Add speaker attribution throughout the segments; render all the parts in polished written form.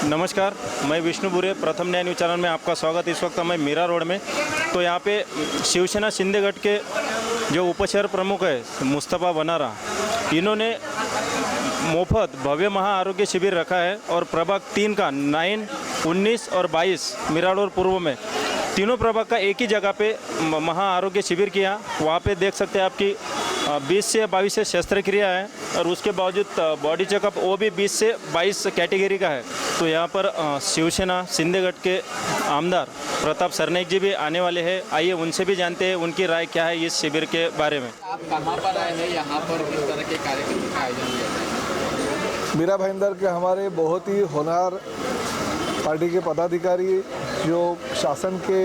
Speaker 1: नमस्कार, मैं विष्णु बुरे, प्रथम न्याय न्यूज़ चैनल में आपका स्वागत। इस वक्त मैं मीरा रोड में, तो यहाँ पे शिवसेना शिंदेगढ़ के जो उपशहर प्रमुख है मुस्तफ़ा वनारा, इन्होंने मुफ्त भव्य महा आरोग्य शिविर रखा है और प्रभाग 3 का 9, 19 और 22 मीरा रोड पूर्व में तीनों प्रभाग का एक ही जगह पे महा आरोग्य शिविर किया। वहाँ पे देख सकते हैं आपकी 20 से 22 से शस्त्रक्रिया है और उसके बावजूद बॉडी चेकअप वो भी 20 से 22 कैटेगरी का है। तो यहाँ पर शिवसेना शिंदेगढ़ के आमदार प्रताप सरनाईक जी भी आने वाले हैं। आइए उनसे भी जानते हैं उनकी राय क्या है इस शिविर के बारे में।
Speaker 2: आप कहाँ पर आए हैं, यहाँ पर किस तरह के कार्यक्रम का आयोजन किया जाए?
Speaker 3: मीरा भाईंदर के हमारे बहुत ही होनहार पार्टी के पदाधिकारी जो शासन के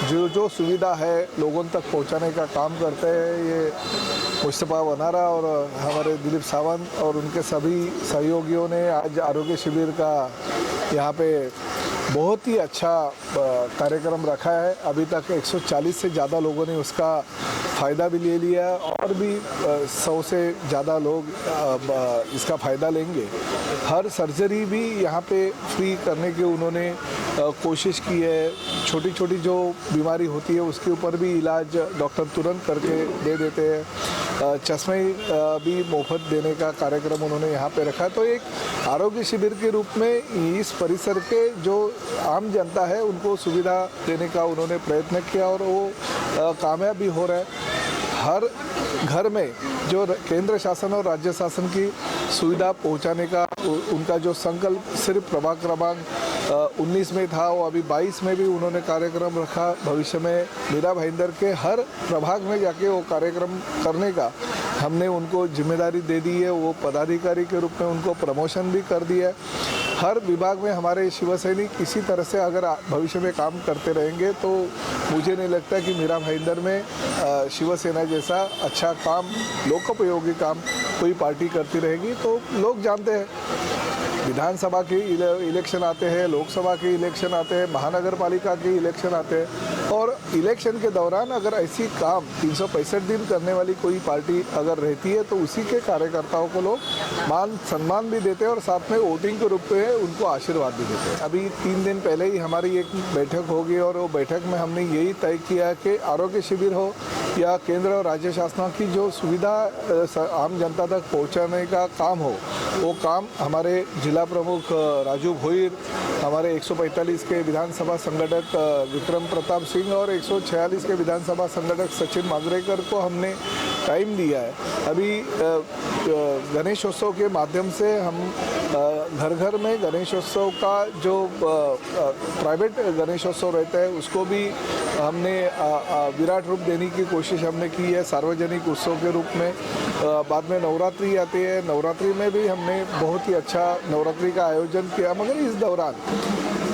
Speaker 3: जो सुविधा है लोगों तक पहुंचाने का काम करते हैं, ये मुस्तफ़ा वनारा और हमारे दिलीप सावंत और उनके सभी सहयोगियों ने आज आरोग्य शिविर का यहाँ पे बहुत ही अच्छा कार्यक्रम रखा है। अभी तक 140 से ज़्यादा लोगों ने उसका फ़ायदा भी ले लिया और भी 100 से ज़्यादा लोग इसका फ़ायदा लेंगे। हर सर्जरी भी यहाँ पे फ्री करने की उन्होंने कोशिश की है। छोटी छोटी जो बीमारी होती है उसके ऊपर भी इलाज डॉक्टर तुरंत करके दे देते हैं। चश्मे भी मुफ्त देने का कार्यक्रम उन्होंने यहाँ पे रखा। तो एक आरोग्य शिविर के रूप में इस परिसर के जो आम जनता है उनको सुविधा देने का उन्होंने प्रयत्न किया और वो कामयाब भी हो रहा है। हर घर में जो केंद्र शासन और राज्य शासन की सुविधा पहुंचाने का उनका जो संकल्प सिर्फ प्रभाग क्रमांक 19 में था, वो अभी 22 में भी उन्होंने कार्यक्रम रखा। भविष्य में मीरा भाईंदर के हर प्रभाग में जाके वो कार्यक्रम करने का हमने उनको जिम्मेदारी दे दी है। वो पदाधिकारी के रूप में उनको प्रमोशन भी कर दिया है। हर विभाग में हमारे शिवसैनिक इसी तरह से अगर भविष्य में काम करते रहेंगे तो मुझे नहीं लगता कि मीरा भाईंदर में शिवसेना जैसा अच्छा काम, लोकोपयोगी काम कोई पार्टी करती रहेगी। तो लोग जानते हैं विधानसभा के इलेक्शन आते हैं, लोकसभा के इलेक्शन आते हैं, महानगर पालिका के इलेक्शन आते हैं और इलेक्शन के दौरान अगर ऐसी काम 365 दिन करने वाली कोई पार्टी अगर रहती है तो उसी के कार्यकर्ताओं को लोग मान सम्मान भी देते हैं और साथ में वोटिंग के रूप में उनको आशीर्वाद भी देते हैं। अभी 3 दिन पहले ही हमारी एक बैठक होगी और वो बैठक में हमने यही तय किया कि आरोग्य शिविर हो या केंद्र और राज्य शासन की जो सुविधा आम जनता तक पहुँचाने का काम हो, वो काम हमारे जिला प्रमुख राजू भोईर, हमारे 145 के विधानसभा संगठक विक्रम प्रताप सिंह और 146 के विधानसभा संगठक सचिन मांजरेकर को हमने टाइम दिया है। अभी गणेशोत्सव के माध्यम से हम घर घर में गणेशोत्सव का जो प्राइवेट गणेशोत्सव रहता है उसको भी हमने विराट रूप देने की कोशिश हमने की है सार्वजनिक उत्सव के रूप में। बाद में नवरात्रि आती है, नवरात्रि में भी हमने बहुत ही अच्छा नवरात्रि का आयोजन किया। मगर इस दौरान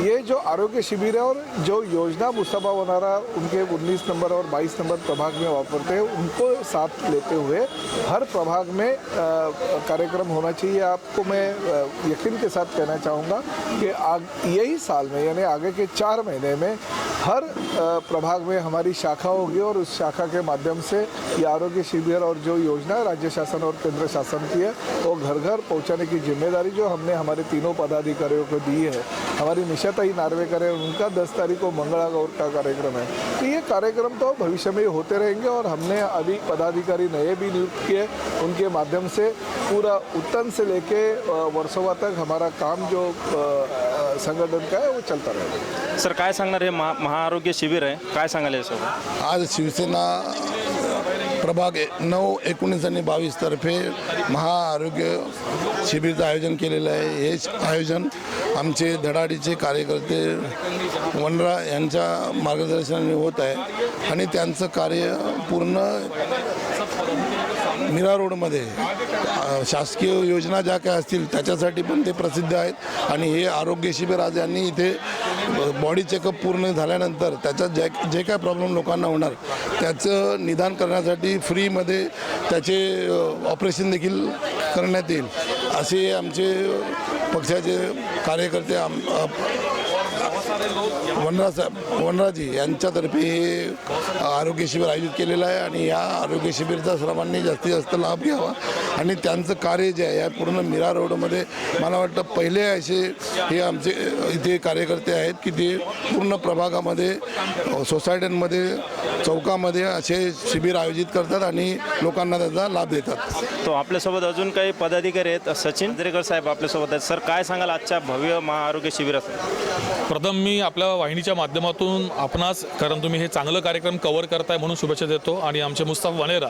Speaker 3: ये जो आरोग्य शिविर है और जो योजना मुस्तफ़ा वनारा उनके 19 नंबर और 22 नंबर प्रभाग में वापरते हैं, उनको साथ लेते हुए हर प्रभाग में कार्यक्रम होना चाहिए। आपको मैं यकीन के साथ कहना चाहूँगा कि यही साल में यानी आगे के 4 महीने में हर प्रभाग में हमारी शाखा होगी और उस शाखा के माध्यम से ये आरोग्य शिविर और जो योजना राज्य शासन और केंद्र शासन की है वो घर घर पहुंचाने की जिम्मेदारी जो हमने हमारे तीनों पदाधिकारियों को दी है। हमारी निशाताई नार्वेकर है, उनका 10 तारीख को मंगला गौर का कार्यक्रम है। तो ये कार्यक्रम तो भविष्य में होते रहेंगे और हमने अभी पदाधिकारी नए भी नियुक्त किए, उनके माध्यम से पूरा उत्तन से लेके वर्सोवा तक हमारा काम जो संगठन का है वो चलता रहेगा।
Speaker 1: सर काय सांगणार हे महाआरोग्य शिबिर आहे, काय सांगाल यासोबत?
Speaker 4: आज शिवसेना प्रभाग 9, 19 आणि 22 तर्फे महाआरोग्य शिबिरचं आयोजन केलेलं आहे। हे आयोजन आमचे धडाडीचे कार्यकर्ते वनरा यांच्या मार्गदर्शनाने होत आहे आणि त्यांचं कार्य पूर्ण मीरा रोडमध्ये शासकीय योजना ज्या काय असतील त्याच्यासाठी पण ते प्रसिद्ध आहेत आणि हे आरोग्य शिबिर आज यांनी इथे बॉडी चेकअप पूर्ण झाल्यानंतर त्याच्यात जे काय प्रॉब्लेम लोकांना होणार त्याचं निदान करण्यासाठी फ्रीमध्ये त्याचे ऑपरेशन देखील करण्यात येईल असे आमचे पक्षाचे कार्यकर्ते वनराजी यांच्यातर्फे हे आरोग्य शिबिर आयोजित केलेलं आहे आणि या आरोग्य शिबिरचा सर्वांनी जास्तीत जास्त लाभ घ्यावा आणि त्यांचं कार्य जे आहे या पूर्ण मीरा रोडमध्ये मला वाटतं पहिले असे हे आमचे इथे कार्यकर्ते आहेत की ते पूर्ण प्रभागामध्ये सोसायट्यांमध्ये चौकामध्ये असे शिबिर आयोजित करतात आणि लोकांना त्याचा लाभ देतात.
Speaker 1: तो आपल्यासोबत अजून काही पदाधिकारी आहेत. सचिन दरेकर साहेब आपल्यासोबत आहेत. सर, काय सांगाल आजच्या भव्य महाआरोग्य शिबिरात?
Speaker 5: प्रथम मी आपल्या वाहिनीच्या माध्यमातून आपणास, कारण तुम्ही हे चांगलं कार्यक्रम कव्हर करताय म्हणून शुभेच्छा देतो. आणि आमचे मुस्तफा वनेरा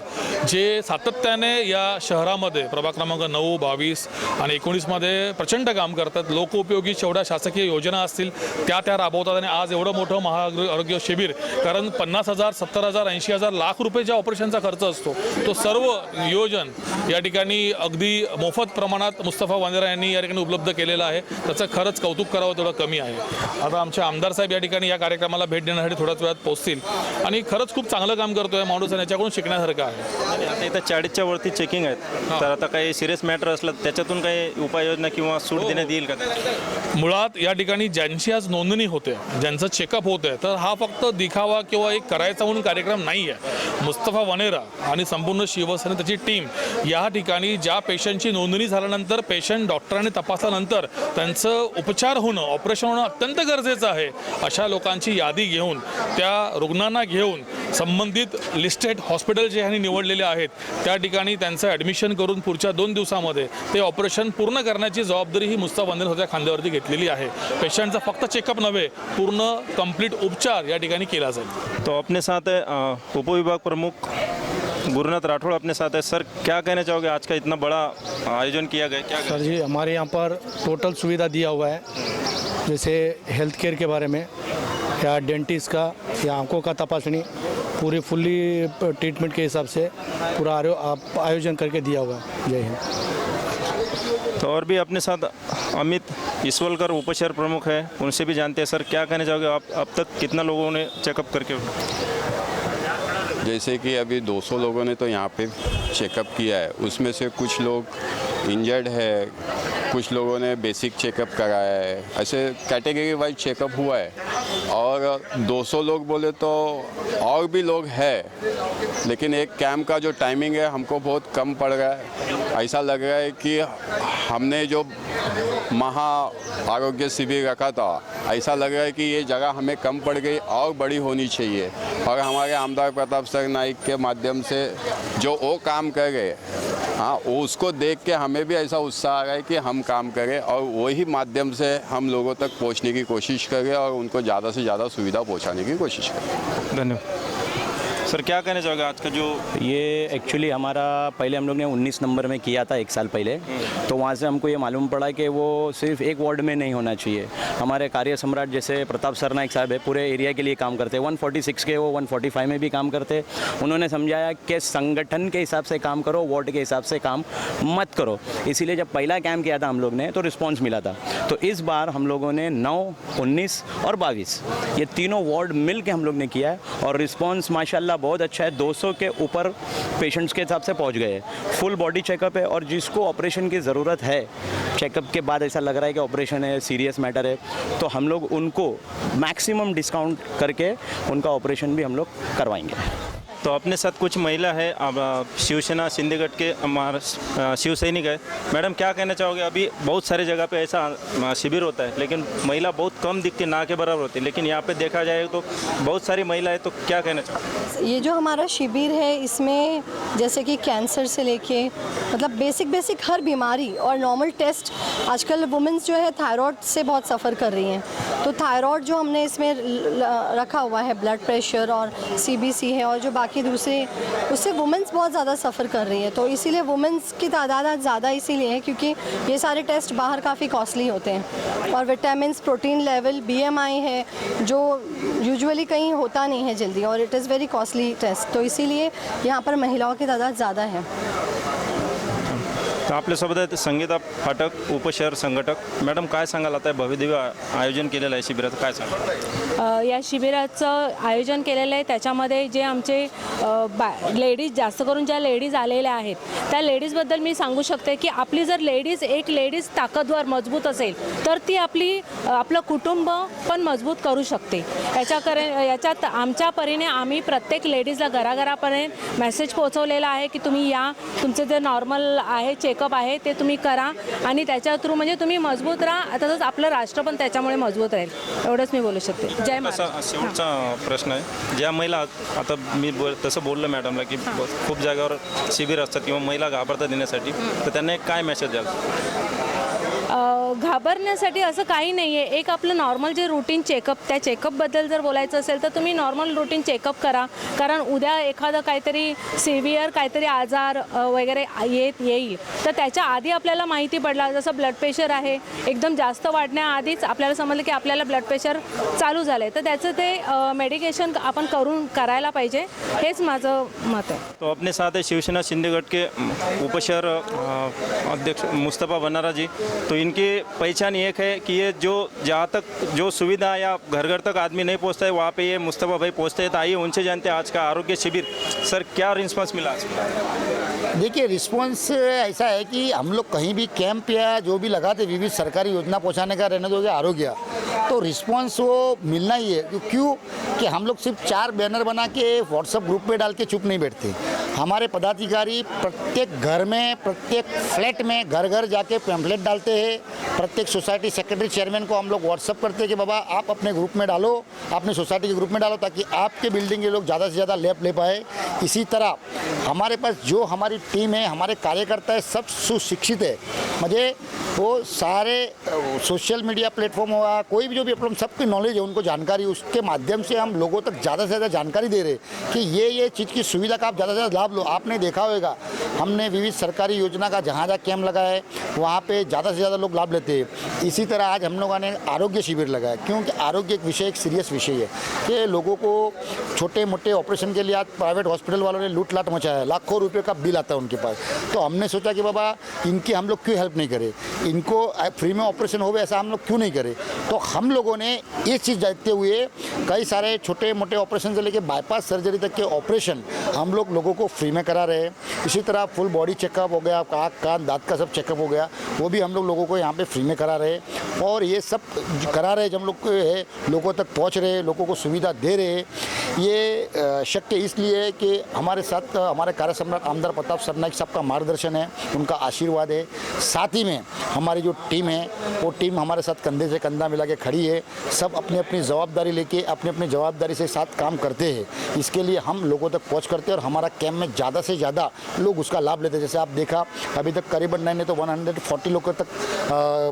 Speaker 5: जे सातत्याने या शहरामध्ये प्रभाग क्रमांक 9, 22 आणि 19मध्ये प्रचंड काम करतात. लोकोपयोगी जेवढ्या शासकीय योजना असतील त्या राबवतात आणि आज एवढं मोठं महाआरोग्य शिबिर, कारण 50,000, 70,000, 80,000 लाख रुपये ज्या ऑपरेशनचा खर्च असतो तो सर्व नियोजन या ठिकाणी अगदी मोफत प्रमाणात मुस्तफा वनेरा यांनी या ठिकाणी उपलब्ध केलेलं आहे. त्याचं खरंच कौतुक करावं तेवढं कमी आहे. आता आमचे आमदार साहेब या ठिकाणी या कार्यक्रमाला भेट देण्यासाठी थोड्याच वेळात पोहोचतील आणि खरंच खूप चांगलं काम करतोय माणूस आणि याच्याकडून शिकण्यासारखं आहे.
Speaker 1: आणि आता इथं 40च्या वरती चेकिंग आहेत, तर आता काही सिरियस मॅटर असलं त्याच्यातून काही उपाययोजना किंवा सूट देण्यात येईल का?
Speaker 5: मुळात या ठिकाणी ज्यांची आज नोंदणी होते, ज्यांचं चेकअप होतं, तर हा फक्त दिखावा किंवा एक करायचा म्हणून कार्यक्रम नाही आहे. मुस्तफा वनेरा आणि संपूर्ण शिवसेना त्याची टीम या ठिकाणी ज्या पेशंटची नोंदणी झाल्यानंतर पेशंट डॉक्टरांनी तपासल्यानंतर त्यांचं उपचार होणं, ऑपरेशन होणं अत्यंत गरजेचं आहे. अशा लोकांची यादी घेऊन त्या रुग्णांना घेऊन संबंधित लिस्टेड हॉस्पिटल जे ह्यांनी निवडलेले आहेत त्या ठिकाणी त्यांचं ॲडमिशन करून पुढच्या 2 दिवसामध्ये ते ऑपरेशन पूर्ण करण्याची जबाबदारी ही मुस्तफा वनेरा होत्या खांद्यावरती घेतलेली आहे. पेशंटचा फक्त चेकअप नव्हे, पूर्ण कंप्लीट उपचार या ठिकाणी केला जाईल.
Speaker 1: तो अपने साथ है उपविभाग प्रमुख गुरुनाथ राठौड़ अपने साथ है. सर, क्या कहना चाहोगे, आज का इतना बड़ा आयोजन किया गया? क्या
Speaker 6: सर जी, हमारे यहाँ पर टोटल सुविधा दिया हुआ है, जैसे हेल्थ केयर के बारे में या डेंटिस्ट का या आंखों का तपासनी पूरी फुल्ली ट्रीटमेंट के हिसाब से पूरा आयोजन करके दिया हुआ है. जय हिंद.
Speaker 1: तो और भी अपने साथ अमित ईश्वलकर उपशहर प्रमुख है, उनसे भी जानते हैं. सर, क्या कहना चाहोगे आप, अब तक कितना लोगों ने चेकअप करके?
Speaker 7: जैसे कि अभी 200 लोगों ने तो यहाँ पे चेकअप किया है, उसमें से कुछ लोग इंजर्ड है, कुछ लोगों ने बेसिक चेकअप कराया है, ऐसे कैटेगरी वाइज चेकअप हुआ है. और 200 लोग बोले तो और भी लोग हैं, लेकिन एक कैंप का जो टाइमिंग है हमको बहुत कम पड़ रहा है. ऐसा लग रहा है कि हमने जो महा आरोग्य शिविर रखा था, ऐसा लग रहा है कि ये जगह हमें कम पड़ गई और बड़ी होनी चाहिए. और हमारे आमदार प्रताप सर नाइक के माध्यम से जो वो काम कर गए, हाँ, उसको देख के हमें भी ऐसा उत्साह आ रहा है कि हम काम करें और वही माध्यम से हम लोगों तक पहुंचने की कोशिश करें और उनको ज़्यादा से ज़्यादा सुविधा पहुंचाने की कोशिश करें.
Speaker 1: धन्यवाद. सर, क्या कहना चाहोगे आज का जो
Speaker 8: ये एक्चुअली हमारा पहले हम लोग ने 19 नंबर में किया था 1 साल पहले, तो वहाँ से हमको ये मालूम पड़ा कि वो सिर्फ एक वार्ड में नहीं होना चाहिए. हमारे कार्य सम्राट जैसे प्रताप सर नाइक साहब है, पूरे एरिया के लिए काम करते हैं. 146 के वो 145 में भी काम करते. उन्होंने समझाया कि संगठन के हिसाब से काम करो, वार्ड के हिसाब से काम मत करो. इसीलिए जब पहला कैंप किया था हम लोग ने तो रिस्पॉन्स मिला था. तो इस बार हम लोगों ने 9, 19 और 22 ये तीनों वार्ड मिल के हम लोग ने किया है और रिस्पॉन्स माशाल्लाह बहुत अच्छा है. 200 के ऊपर पेशेंट्स के हिसाब से पहुंच गए हैं. फुल बॉडी चेकअप है और जिसको ऑपरेशन की ज़रूरत है, चेकअप के बाद ऐसा लग रहा है कि ऑपरेशन है, सीरियस मैटर है, तो हम लोग उनको मैक्सिमम डिस्काउंट करके उनका ऑपरेशन भी हम लोग करवाएंगे.
Speaker 1: तो अपने साथ कुछ महिला है, अब शिवसेना सिंधीगढ़ के हमारा शिव सैनिक है. मैडम, क्या कहना चाहोगे? अभी बहुत सारी जगह पे ऐसा शिविर होता है लेकिन महिला बहुत कम दिखती, ना के बराबर होती है, लेकिन यहाँ पे देखा जाए तो बहुत सारी महिला है, तो क्या कहना चाहोगे?
Speaker 9: ये जो हमारा शिविर है इसमें जैसे कि कैंसर से लेके मतलब बेसिक हर बीमारी और नॉर्मल टेस्ट. आजकल वुमेंस जो है थायराइड से बहुत सफ़र कर रही हैं, तो थायराइड जो हमने इसमें रखा हुआ है, ब्लड प्रेशर और CBC है और जो बाकी दूसरे, उससे वुमेंस बहुत ज़्यादा सफ़र कर रही है. तो इसीलिए वुमेंस की तादाद ज़्यादा इसीलिए है क्योंकि ये सारे टेस्ट बाहर काफ़ी कॉस्टली होते हैं. और विटामिन, प्रोटीन लेवल, BMI है जो यूजुअली कहीं होता नहीं है जल्दी और it is very costly test. तो इसीलिए यहाँ पर महिलाओं की तादाद ज़्यादा है.
Speaker 1: तर आपल्यासोबत आहेत संगीता फाटक उपशहर संघटक. मॅडम काय सांगाल, आता भव्यदिव्य आयोजन केलेलं आहे शिबिराचं, काय सांगाल?
Speaker 10: या शिबिराचं आयोजन केलेलं आहे. त्याच्यामध्ये जे आमचे लेडीज, जास्त करून ज्या लेडीज आलेल्या आहेत त्या लेडीजबद्दल मी सांगू शकते की आपली जर एक लेडीज ताकदवर मजबूत असेल तर ती आपलं कुटुंब पण मजबूत करू शकते. याच्यात आमच्या परीने आम्ही प्रत्येक लेडीजला घराघरापर्यंत मेसेज पोहोचवलेला आहे की तुम्ही या, तुमचं जे नॉर्मल आहे चेकअप आहे ते तुम्ही करा आणि त्याच्या थ्रू म्हणजे तुम्ही मजबूत राहा. तसंच आपलं राष्ट्र पण त्याच्यामुळे मजबूत राहील. एवढंच मी बोलू शकते. जय महाराष्ट्र.
Speaker 1: शेवटचा प्रश्न आहे, ज्या महिला आता मी तसं बोललं मॅडमला की खूप जागेवर शिबिर असतात किंवा महिला घाबरतात देण्यासाठी, तर त्यांना एक काय मेसेज द्याल?
Speaker 10: घाबरण्यासाठी असं काही नाही आहे. एक आपलं नॉर्मल जे रुटीन चेकअप, त्या चेकअपबद्दल जर बोलायचं असेल तर तुम्ही नॉर्मल रुटीन चेकअप करा. कारण उद्या एखादं काहीतरी सिव्हिअर काहीतरी आजार वगैरे येईल तर त्याच्या आधी आपल्याला माहिती पडला. जसं ब्लड प्रेशर आहे, एकदम जास्त वाढण्याआधीच आपल्याला समजलं की आपल्याला ब्लड प्रेशर चालू झालं आहे, तर त्याचं ते मेडिकेशन आपण करायला पाहिजे. हेच माझं मत आहे.
Speaker 1: तो अपने साथ है शिवसेना शिंदे गट के उपशहर अध्यक्ष मुस्तफ़ा बनारा जी. तो इनकी पहचान एक है कि ये जहाँ तक जो सुविधा या घर घर तक आदमी नहीं पहुँचता है वहाँ पे ये मुस्तफ़ा भाई पहुँचते हैं. तो आइए उनसे जानते हैं आज का आरोग्य शिविर. सर क्या रिस्पांस मिला आज?
Speaker 11: देखिए रिस्पॉन्स ऐसा है कि हम लोग कहीं भी कैंप या जो भी लगाते विविध सरकारी योजना पहुंचाने का रहने दोगे आरोग्य, तो रिस्पॉन्स वो मिलना ही है. क्यों कि हम लोग सिर्फ 4 बैनर बना के व्हाट्सएप ग्रुप में डाल के चुप नहीं बैठते. हमारे पदाधिकारी प्रत्येक घर में, प्रत्येक फ्लैट में घर घर जाके पैम्फलेट डालते हैं. प्रत्येक सोसाइटी सेक्रेटरी चेयरमैन को हम लोग व्हाट्सएप करते हैं कि बाबा आप अपने ग्रुप में डालो, अपने सोसाइटी के ग्रुप में डालो, ताकि आपके बिल्डिंग के लोग ज़्यादा से ज़्यादा लाभ ले पाए. इसी तरह हमारे पास जो हमारी टीम है, हमारे कार्यकर्ता है, सब सुशिक्षित है. मुझे वो सारे सोशल मीडिया प्लेटफॉर्म हुआ, कोई भी जो भी प्लेटफॉर्म, सबकी नॉलेज है, उनको जानकारी, उसके माध्यम से हम लोगों तक ज़्यादा से ज़्यादा जानकारी दे रहे हैं कि ये चीज़ की सुविधा का आप ज़्यादा से ज़्यादा लाभ लो. आपने देखा होगा हमने विविध सरकारी योजना का जहाँ जहाँ कैंप लगाया है वहाँ पे ज़्यादा से ज़्यादा लोग लाभ लेते हैं. इसी तरह आज हम लोगों ने आरोग्य शिविर लगाया, क्योंकि आरोग्य एक विषय, एक सीरियस विषय है कि लोगों को छोटे मोटे ऑपरेशन के लिए आज प्राइवेट हॉस्पिटल वालों ने लूट लाट मचाया है. लाखों रुपये का बिल आता है उनके पास. तो हमने सोचा कि बाबा इनकी हम लोग क्यों हेल्प नहीं करें, इनको फ्री में ऑपरेशन हो ऐसा हम लोग क्यों नहीं करें. तो हम लोगों ने ये चीज़ देखते हुए कई सारे छोटे मोटे ऑपरेशन से लेकर बाईपास सर्जरी तक के ऑपरेशन हम लोगों को फ्री में करा रहे हैं. इसी तरह फुल बॉडी चेकअप हो गया, आँख कान दांत का सब चेकअप हो गया, वो भी हम लोगों को यहाँ पे फ्री में करा रहे हैं. और ये सब करा रहे जब लोग है लोगों तक पहुँच रहे, लोगों को सुविधा दे रहे. ये शक्य इसलिए है कि हमारे साथ हमारे कार्य सम्राट आमदार प्रताप सरनाईक साहब का मार्गदर्शन है, उनका आशीर्वाद है. साथ ही में हमारी जो टीम है वो टीम हमारे साथ कंधे से कंधा मिला के खड़ी है. सब अपनी अपनी जवाबदारी लेके अपनी अपनी जवाबदारी से साथ काम करते हैं. इसके लिए हम लोगों तक पहुंच करते हैं और हमारा कैंप में ज़्यादा से ज़्यादा लोग उसका लाभ लेते हैं. जैसे आप देखा अभी तक करीबन नहीं तो 140 लोगों तक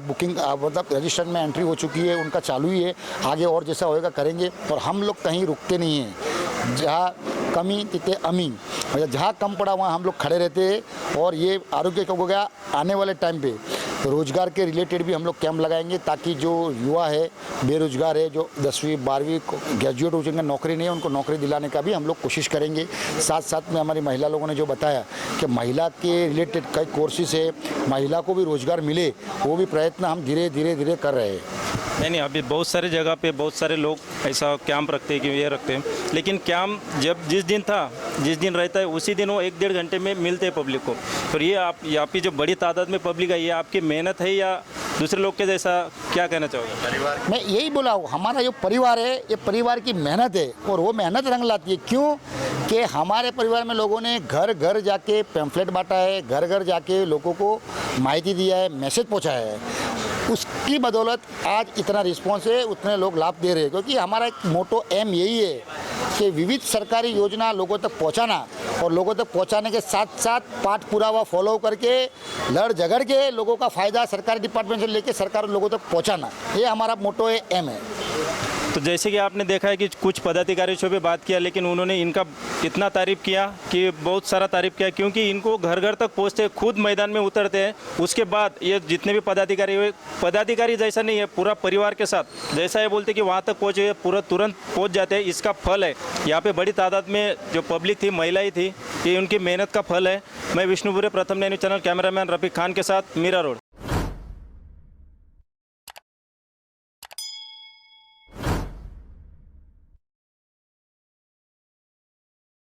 Speaker 11: बुकिंग मतलब रजिस्ट्रेशन में एंट्री हो चुकी है, उनका चालू ही है. आगे और जैसा होएगा करेंगे. और हम लोग कहीं रुकते नहीं हैं. जहाँ कमी तिथे अमी, मतलब जहाँ कम पड़ा वहाँ हम लोग खड़े रहते हैं. और ये आरोग्य हो गया, आने वाले टाइम पे रोजगार के रिलेटेड भी हम लोग कैंप लगाएंगे, ताकि जो युवा है बेरोजगार है, जो 10वीं 12वीं ग्रेजुएट हो चुके नौकरी नहीं है, उनको नौकरी दिलाने का भी हम लोग कोशिश करेंगे. साथ साथ में हमारी महिला लोगों ने जो बताया कि महिला के रिलेटेड कई कोर्सेज है, महिला को भी रोजगार मिले, वो भी प्रयत्न हम धीरे धीरे कर रहे हैं.
Speaker 1: नहीं, अभी बहुत सारे जगह पे बहुत सारे लोग ऐसा कैंप रखते हैं कि ये रखते हैं, लेकिन कैंप जब जिस दिन रहता है उसी दिन वो 1-1.5 घंटे में मिलते हैं पब्लिक को. तो ये आप यहाँ की जो बड़ी तादाद में पब्लिक है, ये आपकी मेहनत है या दूसरे लोग के जैसा, क्या कहना चाहोगे?
Speaker 11: मैं यही बोला हूँ, हमारा जो परिवार है ये परिवार की मेहनत है और वो मेहनत रंग लाती है. क्यों कि हमारे परिवार में लोगों ने घर घर जाके पैम्फलेट बांटा है, घर घर जाके लोगों को माहिती दिया है, मैसेज पहुँचाया है. उसकी बदौलत आज इतना रिस्पॉन्स है, उतने लोग लाभ दे रहे हैं. क्योंकि हमारा एक मोटो एम यही है कि विविध सरकारी योजना लोगों तक पहुंचाना और लोगों तक पहुंचाने के साथ साथ पाठ पुरावा फॉलो करके लड़ झगड़ के लोगों का फ़ायदा सरकारी डिपार्टमेंट से लेके सरकार लोगों तक पहुंचाना, ये हमारा मोटो एम है.
Speaker 1: तो जैसे कि आपने देखा है कि कुछ पदाधिकारियों से भी बात किया, लेकिन उन्होंने इनका इतना तारीफ़ किया कि बहुत सारा तारीफ़ किया, क्योंकि इनको घर घर तक पहुँचते, खुद मैदान में उतरते हैं. उसके बाद ये जितने भी पदाधिकारी हुए, पदाधिकारी जैसा नहीं है, पूरा परिवार के साथ जैसा ये बोलते कि वहाँ तक पहुँचे पूरा तुरंत पहुँच जाते हैं. इसका फल है यहाँ पे बड़ी तादाद में जो पब्लिक थी, महिलाएँ थी, ये उनकी मेहनत का फल है. मैं विष्णु बुरे, प्रथम न्याय news channel, cameraman Rafiq Khan के साथ मीरा रोड।